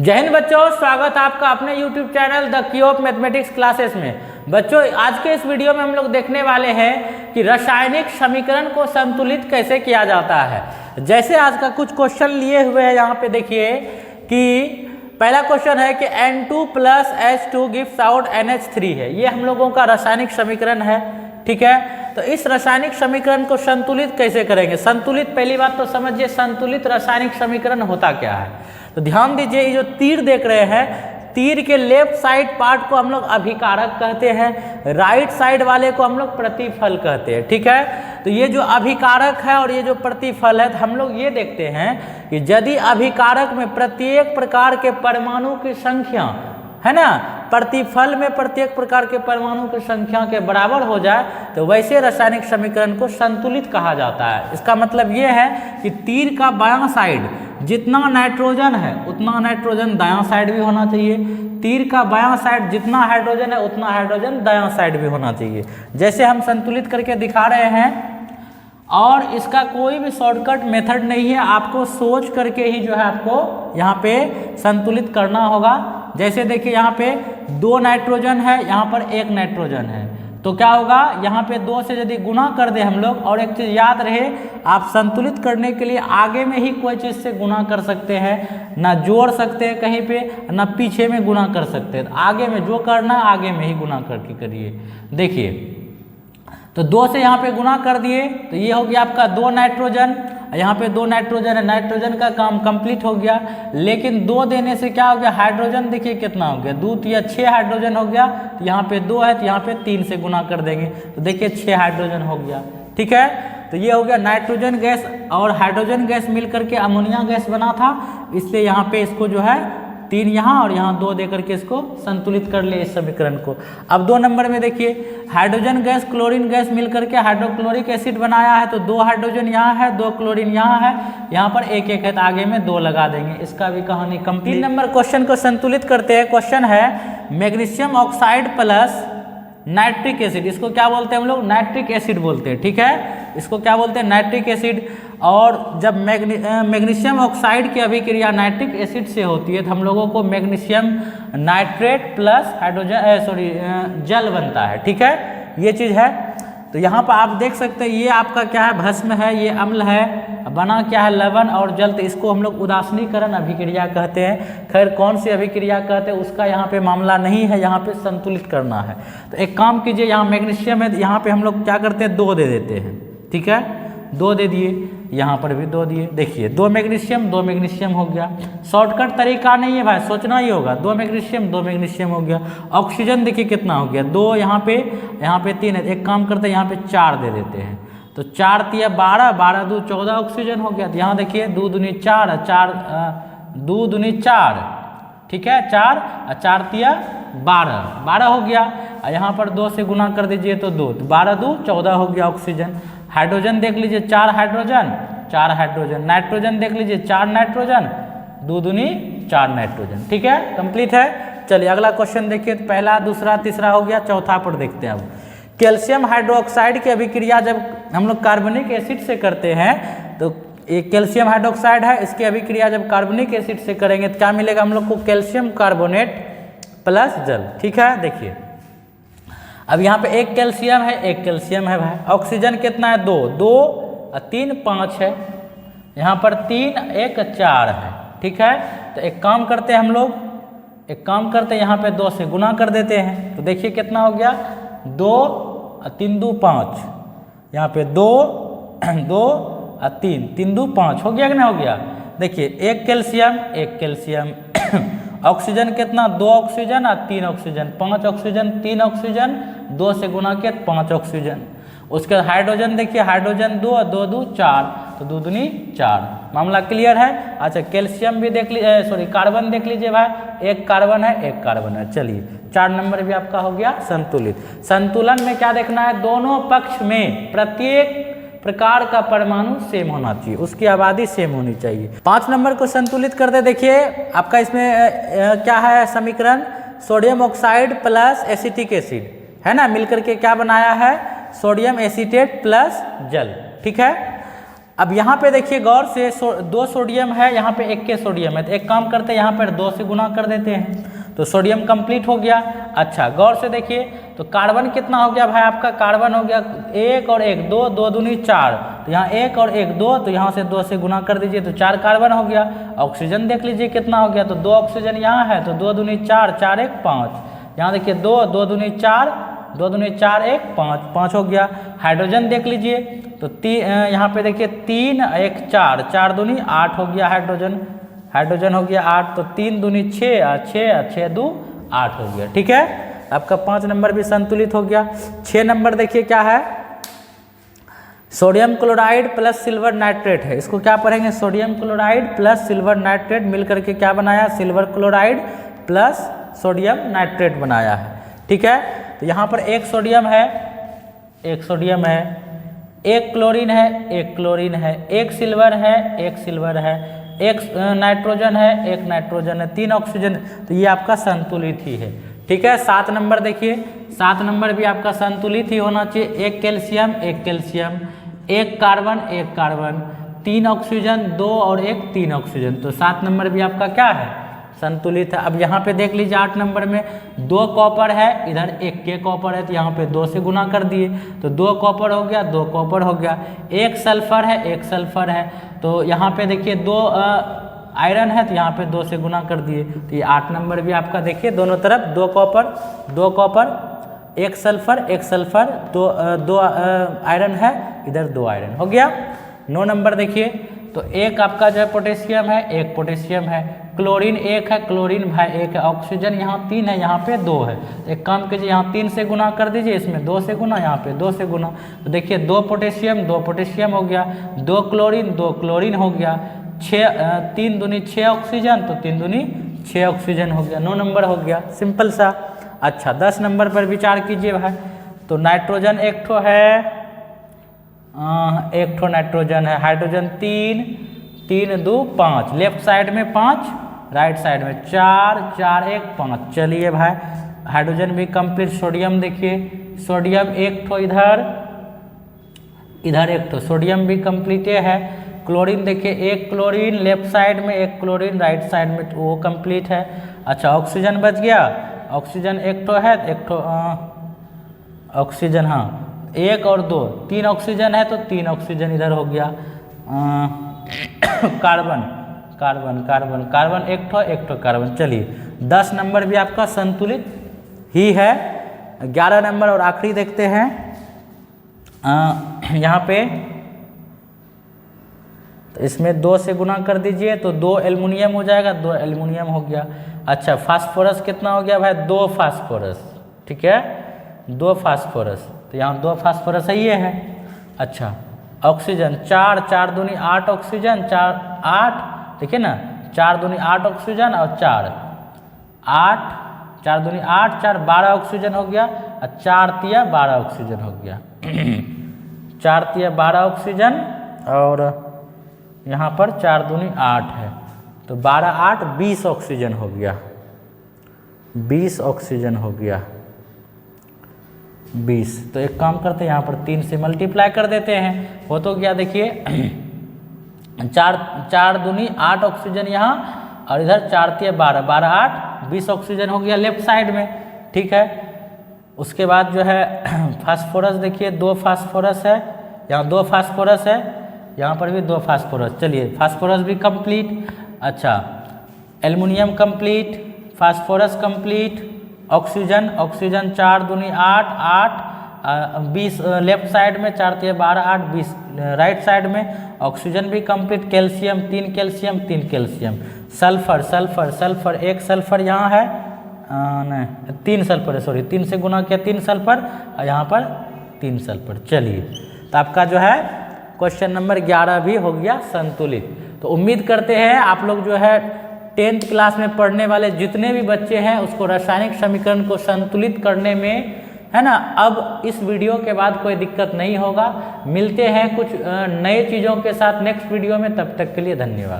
जय हिंद बच्चों, स्वागत है आपका अपने YouTube channel the key of mathematics classes में। बच्चों, आज के इस वीडियो में हम लोग देखने वाले हैं कि रासायनिक समीकरण को संतुलित कैसे किया जाता है। जैसे आज का कुछ क्वेश्चन लिए हुए हैं, यहाँ पे देखिए कि पहला क्वेश्चन है कि N2 + H2 gives out NH3 है। ये हम लोगों का रासायनिक समीकरण है, ठीक है। तो इस रासायनिक समीकरण को संतुलित कैसे करेंगे? संतुलित, पहली बात तो समझिए संतुलित रासायनिक समीकरण होता क्या है। तो ध्यान दीजिए, ये जो तीर देख रहे हैं, तीर के लेफ्ट साइड पार्ट को हम लोग अभिकारक कहते हैं, राइट साइड वाले को हम लोग प्रतिफल कहते हैं, ठीक है। तो ये जो अभिकारक है और ये जो प्रतिफल है, तो हम लोग ये देखते हैं कि यदि अभिकारक में प्रत्येक प्रकार के परमाणु की संख्या है ना, प्रतिफल में प्रत्येक प्रकार के परमाणु की संख्या के बराबर हो जाए तो वैसे रासायनिक समीकरण को संतुलित कहा जाता है। इसका मतलब ये है कि तीर का बायां साइड जितना नाइट्रोजन है उतना नाइट्रोजन दायां साइड भी होना चाहिए, तीर का बायां साइड जितना हाइड्रोजन है उतना हाइड्रोजन दायां साइड भी होना चाहिए। जैसे हम संतुलित करके दिखा रहे हैं, और इसका कोई भी शॉर्टकट मेथड नहीं है, आपको सोच करके ही जो है आपको यहाँ पे संतुलित करना होगा। जैसे देखिए, यहाँ पे 2 नाइट्रोजन है, यहाँ पर 1 नाइट्रोजन है, तो क्या होगा, यहाँ पे 2 से यदि गुना कर दे हम लोग, और एक चीज़ याद रहे, आप संतुलित करने के लिए आगे में ही कोई चीज़ से गुना कर सकते हैं, ना जोड़ सकते हैं कहीं पे, ना पीछे में गुना कर सकते हैं। आगे में जो करना आगे में ही गुना करके करिए। देखिए, तो 2 से यहाँ पे गुना कर दिए तो ये हो गया आपका 2 नाइट्रोजन, यहाँ पे 2 नाइट्रोजन है, नाइट्रोजन का काम कंप्लीट हो गया। लेकिन 2 देने से क्या हो गया, हाइड्रोजन देखिए कितना हो गया, 2 या 6 हाइड्रोजन हो गया। तो यहाँ पे 2 है तो यहाँ पे 3 से गुना कर देंगे तो देखिए 6 हाइड्रोजन हो गया, ठीक है। तो ये हो गया नाइट्रोजन गैस और हाइड्रोजन गैस मिल करके अमोनिया गैस बना था, इसलिए यहाँ पे इसको जो है 3 यहाँ और यहाँ 2 दे करके इसको संतुलित कर ले इस समीकरण को। अब 2 नंबर में देखिए, हाइड्रोजन गैस क्लोरीन गैस मिल करके हाइड्रोक्लोरिक एसिड बनाया है, तो 2 हाइड्रोजन यहाँ है, 2 क्लोरीन यहाँ है, यहाँ पर 1 है तो आगे में 2 लगा देंगे। इसका भी कहानी कंप्लीट। 3 नंबर क्वेश्चन को संतुलित करते हैं। क्वेश्चन है magnesium oxide plus nitric acid, इसको क्या बोलते हैं हम लोग, नाइट्रिक एसिड बोलते हैं, ठीक है। इसको क्या बोलते हैं, नाइट्रिक एसिड। और जब मैग्नीशियम ऑक्साइड की अभिक्रिया नाइट्रिक एसिड से होती है तो हम लोगों को मैग्नीशियम नाइट्रेट प्लस हाइड्रोजन जल बनता है, ठीक है, ये चीज़ है। तो यहाँ पर आप देख सकते हैं, ये आपका क्या है, भस्म है, ये अम्ल है, बना क्या है, लवण और जल। तो इसको हम लोग उदासीनीकरण अभिक्रिया कहते हैं। खैर कौन सी अभिक्रिया कहते हैं उसका यहाँ पे मामला नहीं है, यहाँ पे संतुलित करना है। तो एक काम कीजिए, यहाँ मैग्नीशियम है, यहाँ पे हम लोग क्या करते हैं, 2 दे देते हैं, ठीक है, 2 दे दिए, यहाँ पर भी 2 दिए। देखिए 2 मैग्नीशियम हो गया। शॉर्टकट तरीका नहीं है भाई, सोचना ही होगा। 2 मैग्नीशियम हो गया। ऑक्सीजन देखिए कितना हो गया, 2 यहाँ पे 3 है। एक काम करते हैं, यहाँ पे 4 दे देते हैं, तो 4 तिया 12, 12 दूनी 14 ऑक्सीजन हो गया। तो यहाँ देखिए 2 दूनी 4, 2 दूनी 4, ठीक है, 4 और 4 तिया 12 हो गया। और यहाँ पर 2 से गुना कर दीजिए तो 2, 12 2 14 हो गया ऑक्सीजन। हाइड्रोजन देख लीजिए, 4 हाइड्रोजन। नाइट्रोजन देख लीजिए, 4 नाइट्रोजन, 2 दूनी 4 नाइट्रोजन, ठीक है, कंप्लीट है। चलिए अगला क्वेश्चन देखिए, तो पहला, दूसरा, तीसरा हो गया, चौथा पर देखते हैं। अब कैल्शियम हाइड्रोक्साइड की अभिक्रिया जब हम लोग कार्बनिक एसिड से करते हैं, तो एक कैल्शियम हाइड्रोक्साइड है, इसकी अभिक्रिया जब कार्बनिक एसिड से करेंगे तो क्या मिलेगा हम लोग को, कैल्शियम कार्बोनेट प्लस जल, ठीक है। देखिए अब यहाँ पे 1 कैल्शियम है भाई। ऑक्सीजन कितना है, 2 और 3 5 है, यहाँ पर 3 1 4 है, ठीक है। तो एक काम करते हैं हम लोग, यहाँ पे 2 से गुना कर देते हैं, तो देखिए कितना हो गया, 2 और 3 2 5, यहाँ पे 2 और 3 2 5 हो गया कि नहीं हो गया। देखिए 1 कैल्शियम ऑक्सीजन कितना, 2 ऑक्सीजन और 3 ऑक्सीजन, 5 ऑक्सीजन, 3 ऑक्सीजन, 2 से गुना किया 5 ऑक्सीजन। उसके बाद हाइड्रोजन देखिए, हाइड्रोजन 2 और 2 2 4, तो 2 दूनी 4। मामला क्लियर है। अच्छा कैल्शियम भी देख लीजिए, कार्बन देख लीजिए भाई, 1 कार्बन है। चलिए 4 नंबर भी आपका हो गया संतुलित। संतुलन में क्या देखना है, दोनों पक्ष में प्रत्येक प्रकार का परमाणु सेम होना चाहिए, उसकी आबादी सेम होनी चाहिए। 5 नंबर को संतुलित करते, देखिए आपका इसमें क्या है समीकरण, sodium oxide plus acetic acid है ना, मिलकर के क्या बनाया है, सोडियम एसीटेट प्लस जल, ठीक है। अब यहाँ पे देखिए गौर से 2 सोडियम है, यहाँ पे 1 के सोडियम है, तो एक काम करते हैं यहाँ पर 2 से गुना कर देते हैं, तो सोडियम कंप्लीट हो गया। अच्छा गौर से देखिए तो कार्बन कितना हो गया भाई आपका, कार्बन हो गया 1 और 1 2, 2 दूनी 4, तो यहाँ 1 और 1 2, तो यहाँ से 2 से गुना कर दीजिए तो 4 कार्बन हो गया। ऑक्सीजन देख लीजिए कितना हो गया, तो 2 ऑक्सीजन यहाँ है, तो 2 दूनी 4, 4 1 5, यहाँ देखिए 2, 2 दूनी 4, 2 दूनी 4 1 5, 5 हो गया। हाइड्रोजन देख लीजिए तो यहाँ पे देखिए 3 1 4, 4 दूनी 8 हो गया हाइड्रोजन हो गया 8, तो 3 दूनी 6, 6 2 8 हो गया। ठीक है, आपका 5 नंबर भी संतुलित हो गया। 6 नंबर देखिए क्या है, sodium chloride plus silver nitrate है। इसको क्या पढ़ेंगे, sodium chloride plus silver nitrate मिलकर के क्या बनाया, silver chloride plus sodium nitrate बनाया है। ठीक है, तो यहाँ पर एक सोडियम है, एक क्लोरीन है, एक क्लोरीन है, एक सिल्वर है, एक सिल्वर है, एक नाइट्रोजन है, एक नाइट्रोजन है, 3 ऑक्सीजन, तो ये आपका संतुलित ही है। ठीक है, 7 नंबर देखिए, 7 नंबर भी आपका संतुलित ही होना चाहिए। एक कैल्शियम, एक कार्बन, 3 ऑक्सीजन, 2 और 1 3 ऑक्सीजन, तो 7 नंबर भी आपका क्या है, संतुलित है। अब यहाँ पे देख लीजिए 8 नंबर में 2 कॉपर है, इधर 1 के कॉपर है, तो यहाँ पे 2 से गुना कर दिए तो 2 कॉपर हो गया, 2 कॉपर हो गया। एक सल्फर है, तो यहाँ पे देखिए 2 आयरन है, तो यहाँ पे 2 से गुना कर दिए, तो ये 8 नंबर भी आपका देखिए दोनों तरफ 2 कॉपर, एक सल्फर, 2 आयरन है, इधर 2 आयरन हो गया। 9 नंबर देखिए तो एक आपका जो है पोटेशियम है, एक पोटेशियम है, क्लोरीन 1 है, क्लोरीन भाई 1 है, ऑक्सीजन यहाँ 3 है, यहाँ पे 2 है, एक काम कीजिए यहाँ 3 से गुना कर दीजिए, इसमें 2 से गुना, यहाँ पे 2 से गुना, तो देखिए 2 पोटेशियम हो गया, 2 क्लोरीन हो गया, 3 दूनी 6 ऑक्सीजन, तो 3 दूनी 6 ऑक्सीजन हो गया। 9 नंबर हो गया, सिंपल सा। अच्छा 10 नंबर पर विचार कीजिए भाई, तो नाइट्रोजन एक ठो है, एक ठो नाइट्रोजन है, हाइड्रोजन 3 2 5, लेफ्ट साइड में 5, राइट साइड में 4 4 1 5, चलिए भाई हाइड्रोजन भी कंप्लीट। सोडियम देखिए, सोडियम एक ठो इधर एक ठो, सोडियम भी कंप्लीट है। क्लोरीन देखिए, एक क्लोरीन लेफ्ट साइड में, एक क्लोरीन राइट साइड में, वो कंप्लीट है। अच्छा ऑक्सीजन बच गया, ऑक्सीजन एक ठो है, एक ठो ऑक्सीजन, हाँ 1 और 2, 3 ऑक्सीजन है, तो 3 ऑक्सीजन इधर हो गया। कार्बन एक ठो कार्बन। चलिए 10 नंबर भी आपका संतुलित ही है। 11 नंबर और आखिरी देखते हैं, यहाँ पे तो इसमें 2 से गुना कर दीजिए तो 2 एल्युमिनियम हो जाएगा, 2 एल्युमिनियम हो गया। अच्छा फास्फोरस कितना हो गया भाई, 2 फास्फोरस। ठीक है, 2 फास्फोरस, तो यहाँ 2 फास्फोरस है, ये है। अच्छा ऑक्सीजन 4 दूनी 8 ऑक्सीजन, 4 8, देखिए ना 4 दूनी 8 ऑक्सीजन और 4 दूनी 8 4 12 ऑक्सीजन हो गया, और 4 तिया 12 ऑक्सीजन हो गया। 4 तिया 12 ऑक्सीजन, और यहाँ पर 4 दूनी 8 है, तो 12 8 20 ऑक्सीजन हो गया, 20 ऑक्सीजन हो गया 20। तो एक काम करते हैं यहाँ पर 3 से मल्टीप्लाई कर देते हैं, हो तो गया देखिए 4 दूनी 8 ऑक्सीजन यहाँ, और इधर 4 तिया 12 12 8 20 ऑक्सीजन हो गया लेफ्ट साइड में। ठीक है, उसके बाद जो है फास्फोरस देखिए, 2 फास्फोरस है, यहाँ 2 फास्फोरस है, यहाँ पर भी 2 फास्फोरस। चलिए फास्फोरस भी कंप्लीट। अच्छा aluminium complete, phosphorus complete, oxygen 4 दूनी 8 20 लेफ्ट साइड में, 4 तिया 12 8 20 राइट साइड में, ऑक्सीजन भी कंप्लीट। कैल्शियम 3 कैल्शियम, सल्फर एक सल्फर यहाँ है, नहीं 3 सल्फर है, सॉरी 3 से गुना किया 3 सल्फर, और यहाँ पर 3 सल्फर। चलिए तो आपका जो है क्वेश्चन नंबर 11 भी हो गया संतुलित। तो उम्मीद करते हैं आप लोग जो है 10th क्लास में पढ़ने वाले जितने भी बच्चे हैं उसको रासायनिक समीकरण को संतुलित करने में, है ना, अब इस वीडियो के बाद कोई दिक्कत नहीं होगा। मिलते हैं कुछ नए चीज़ों के साथ नेक्स्ट वीडियो में, तब तक के लिए धन्यवाद।